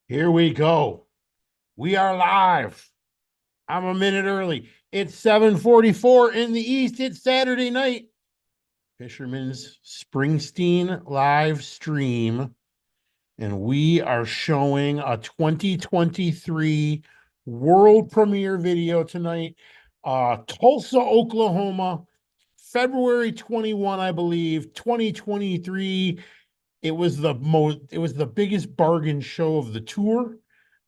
Here we go. We are live. I'm a minute early. It's 7:44 in the East. It's Saturday night. Fisherman's Springsteen live stream. And we are showing a 2023 world premiere video tonight. Tulsa, Oklahoma, February 21, I believe, 2023. It was the biggest bargain show of the tour.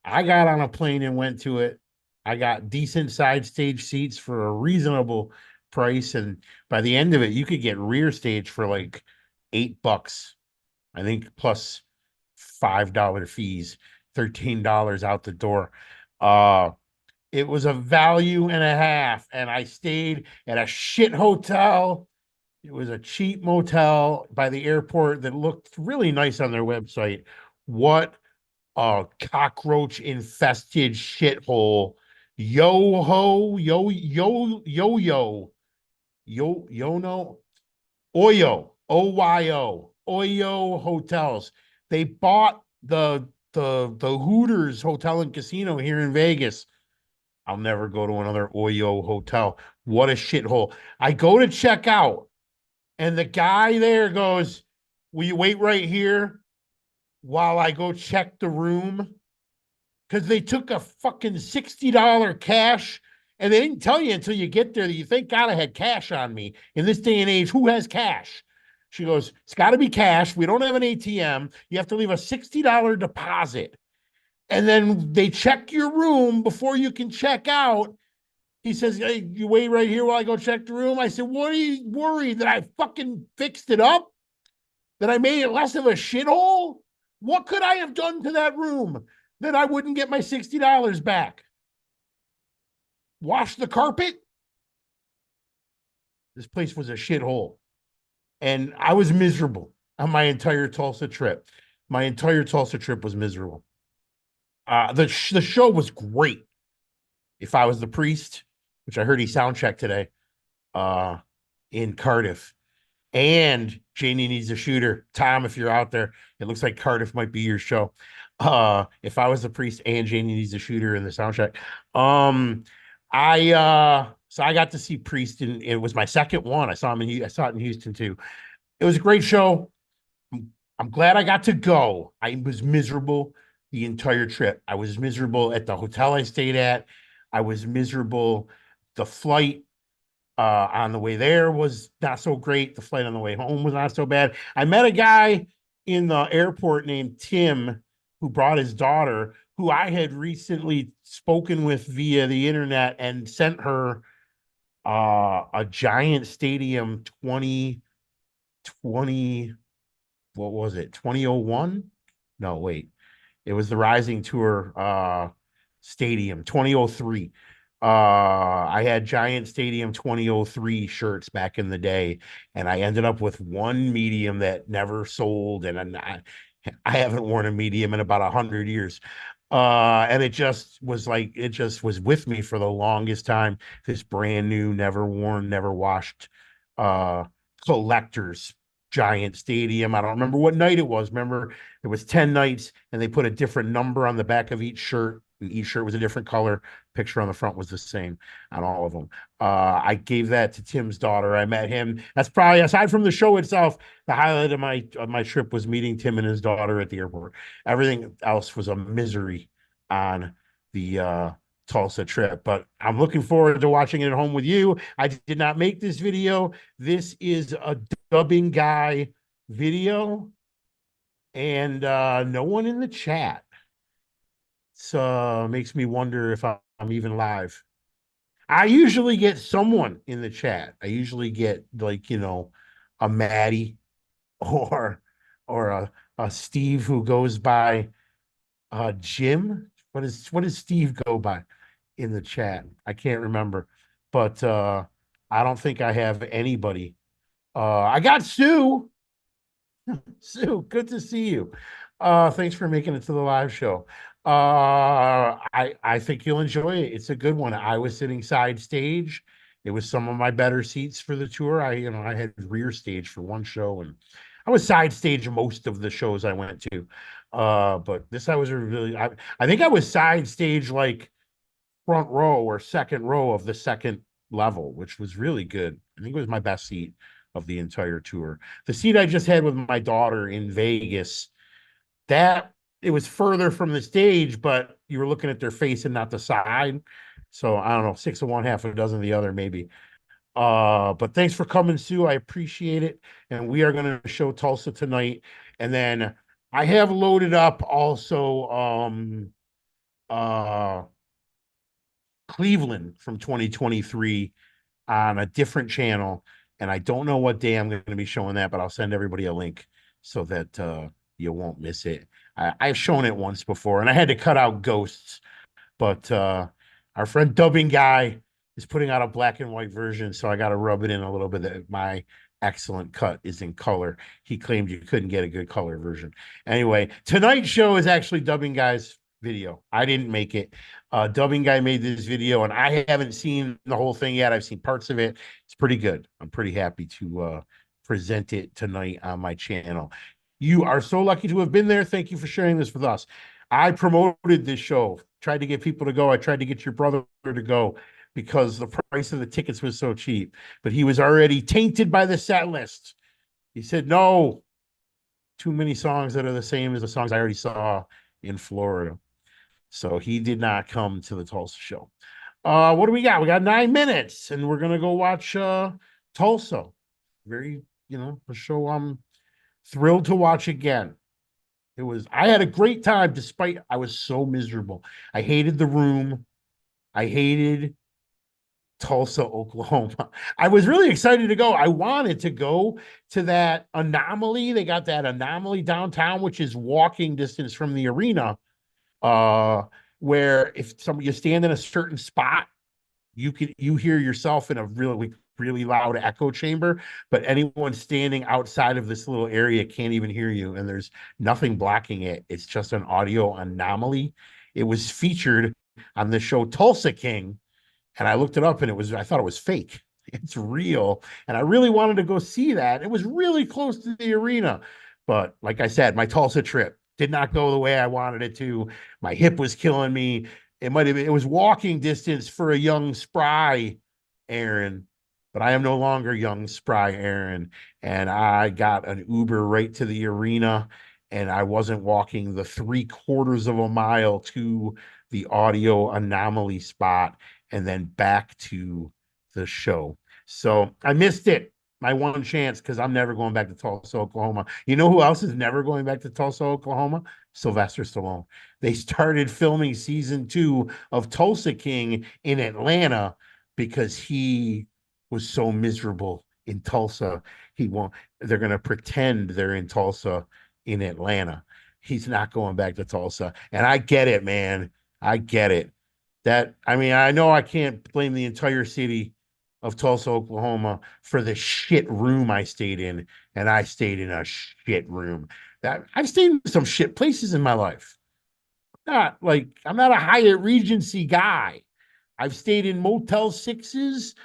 I got on a plane and went to it. I got decent side stage seats for a reasonable price. And by the end of it, you could get rear stage for like $8, I think, plus $5 fees, $13 out the door. Uh it was a value and a half, and I stayed at a shit hotel. It was a cheap motel by the airport that looked really nice on their website. What a cockroach infested shithole. Yo ho, yo no, Oyo hotels. They bought the Hooters Hotel and Casino here in Vegas. I'll never go to another Oyo hotel. What a shithole. I go to check out, and the guy there goes, "Will you wait right here while I go check the room?" Because they took a fucking $60 cash, and they didn't tell you until you get there that you thank God I had cash on me. In this day and age, who has cash? She goes, "It's got to be cash. We don't have an ATM. You have to leave a $60 deposit. And then they check your room before you can check out." He says, "Hey, you wait right here while I go check the room." I said, "What are you worried that I fucking fixed it up? That I made it less of a shithole? What could I have done to that room that I wouldn't get my $60 back? Wash the carpet?" This place was a shithole. And I was miserable on my entire Tulsa trip. My entire Tulsa trip was miserable. The show was great. If I Was the Priest, which I heard he sound checked today, uh, in Cardiff, and Janie Needs a Shooter. Tom, if you're out there, it looks like Cardiff might be your show. If I Was the Priest and Janie Needs a Shooter in the soundtrack. I got to see Priest, and it was my second one. I saw it in Houston too. It was a great show. I'm glad I got to go. I was miserable the entire trip. I was miserable at the hotel I stayed at. I was miserable. The flight on the way there was not so great. The flight on the way home was not so bad. I met a guy in the airport named Tim who brought his daughter, who I had recently spoken with via the internet and sent her a Giant Stadium 2020. What was it? 2001? No, wait. It was the Rising Tour Stadium 2003. I had Giant Stadium 2003 shirts back in the day, and I ended up with one medium that never sold, and I haven't worn a medium in about 100 years. And it just was with me for the longest time. This brand new, never worn, never washed uh collector's Giant Stadium. I don't remember what night it was. Remember, it was 10 nights, and they put a different number on the back of each shirt. And each shirt was a different color. Picture on the front was the same on all of them. I gave that to Tim's daughter. I met him. That's probably, aside from the show itself, the highlight of my trip was meeting Tim and his daughter at the airport. Everything else was a misery on the Tulsa trip. But I'm looking forward to watching it at home with you. I did not make this video. This is a dubbing guy video, and no one in the chat. So makes me wonder if I'm even live. I usually get someone in the chat. I usually get, like, a Maddie or a Steve who goes by Jim. What does Steve go by in the chat? I can't remember. But I don't think I have anybody. I got Sue. Sue, good to see you. Thanks for making it to the live show. I think you'll enjoy it. It's a good one. I was sitting side stage. It was some of my better seats for the tour. I had rear stage for one show, and I was side stage most of the shows I went to. But this I was really I think I was side stage like front row or second row of the second level, which was really good. I think it was my best seat of the entire tour. The seat I just had with my daughter in Vegas, that it was further from the stage, but you were looking at their face and not the side. So I don't know, six of one, half a dozen of the other, maybe. But thanks for coming, Sue. I appreciate it. And we are going to show Tulsa tonight. And then I have loaded up also uh Cleveland from 2023 on a different channel. And I don't know what day I'm going to be showing that, but I'll send everybody a link so that you won't miss it. I've shown it once before and I had to cut out ghosts, but our friend Dubbing Guy is putting out a black and white version, so I got to rub it in a little bit that my excellent cut is in color. He claimed you couldn't get a good color version. Anyway, tonight's show is actually Dubbing Guy's video. I didn't make it. Dubbing Guy made this video, and I haven't seen the whole thing yet. I've seen parts of it. It's pretty good. I'm pretty happy to present it tonight on my channel. You are so lucky to have been there. Thank you for sharing this with us. I promoted this show, tried to get people to go. I tried to get your brother to go because the price of the tickets was so cheap, but he was already tainted by the set list. He said, no, too many songs that are the same as the songs I already saw in Florida. So he did not come to the Tulsa show. What do we got? We got 9 minutes and we're going to go watch Tulsa. Very, a show I'm thrilled to watch again. I had a great time despite I was so miserable. I hated the room. I hated Tulsa, Oklahoma. I was really excited to go. I wanted to go to that Anomaly. They got that Anomaly downtown, which is walking distance from the arena. Where if you stand in a certain spot, you hear yourself in a really loud echo chamber, but anyone standing outside of this little area can't even hear you, and there's nothing blocking it. It's just an audio anomaly. It was featured on the show Tulsa King, and I looked it up, and I thought it was fake. It's real, and I really wanted to go see that. It was really close to the arena, but like I said, my Tulsa trip did not go the way I wanted it to. My hip was killing me. It was walking distance for a young, spry Aaron, but I am no longer young, spry Aaron. And I got an Uber right to the arena, and I wasn't walking the 3/4 of a mile to the audio anomaly spot and then back to the show. So I missed it. My one chance because I'm never going back to Tulsa, Oklahoma. You know who else is never going back to Tulsa, Oklahoma? Sylvester Stallone. They started filming season 2 of Tulsa King in Atlanta because he was so miserable in Tulsa. They're going to pretend they're in Tulsa in Atlanta. He's not going back to Tulsa. And I get it, man. I get it. I know I can't blame the entire city of Tulsa, Oklahoma for the shit room I stayed in. And I stayed in a shit room. I've stayed in some shit places in my life. I'm not a Hyatt Regency guy. I've stayed in Motel 6s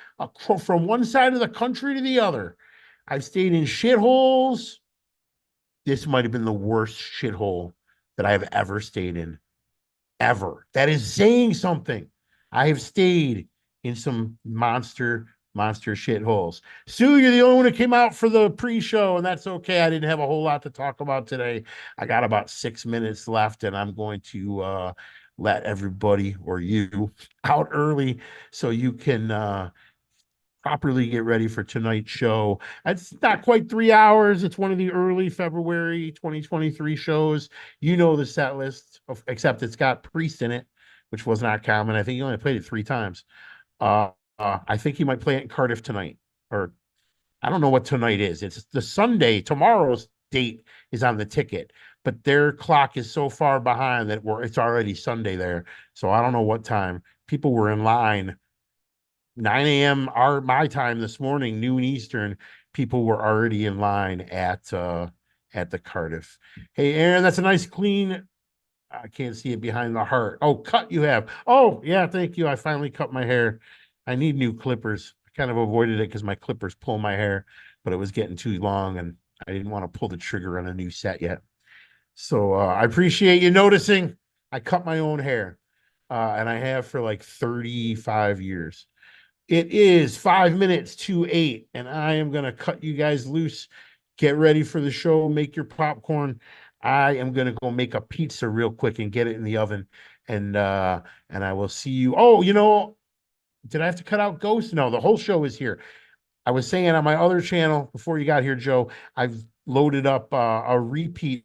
from one side of the country to the other. I've stayed in shitholes. This might have been the worst shithole that I have ever stayed in. Ever. That is saying something. I have stayed in some monster shitholes. Sue, you're the only one who came out for the pre-show, and that's okay. I didn't have a whole lot to talk about today. I got about 6 minutes left, and I'm going to let everybody or you out early so you can properly get ready for tonight's show. It's not quite 3 hours. It's one of the early February 2023 shows. You know the set list, except it's got Priest in it, which was not common. I think he only played it 3 times. I think he might play it in Cardiff tonight, or I don't know what tonight is. It's the Sunday. Tomorrow's date is on the ticket, but their clock is so far behind that it's already Sunday there. So I don't know what time. People were in line 9 a.m. my time this morning, noon Eastern. People were already in line at the Cardiff. Hey, Aaron, that's a nice clean. I can't see it behind the heart. Oh, cut you have. Oh, yeah, thank you. I finally cut my hair. I need new clippers. I kind of avoided it because my clippers pull my hair, but it was getting too long and I didn't want to pull the trigger on a new set yet. So I appreciate you noticing. I cut my own hair, and I have for like 35 years. It is 5 minutes to 8, and I am going to cut you guys loose. Get ready for the show. Make your popcorn. I am going to go make a pizza real quick and get it in the oven. And I will see you. Oh, did I have to cut out Ghost? No, the whole show is here. I was saying on my other channel before you got here, Joe, I've loaded up a repeat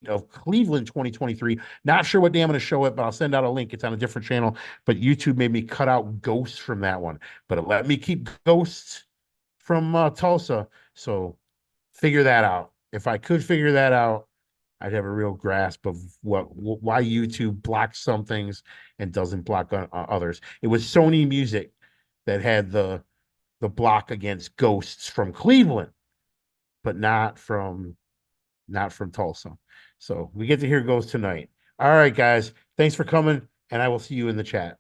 of Cleveland 2023. Not sure what day I'm going to show it, but I'll send out a link. It's on a different channel. But YouTube made me cut out Ghosts from that one, but it let me keep Ghosts from Tulsa. So figure that out. If I could figure that out, I'd have a real grasp of why YouTube blocks some things and doesn't block others. It was Sony Music that had the block against Ghosts from Cleveland, but not from Tulsa. So we get to hear Ghosts tonight. All right, guys. Thanks for coming, and I will see you in the chat.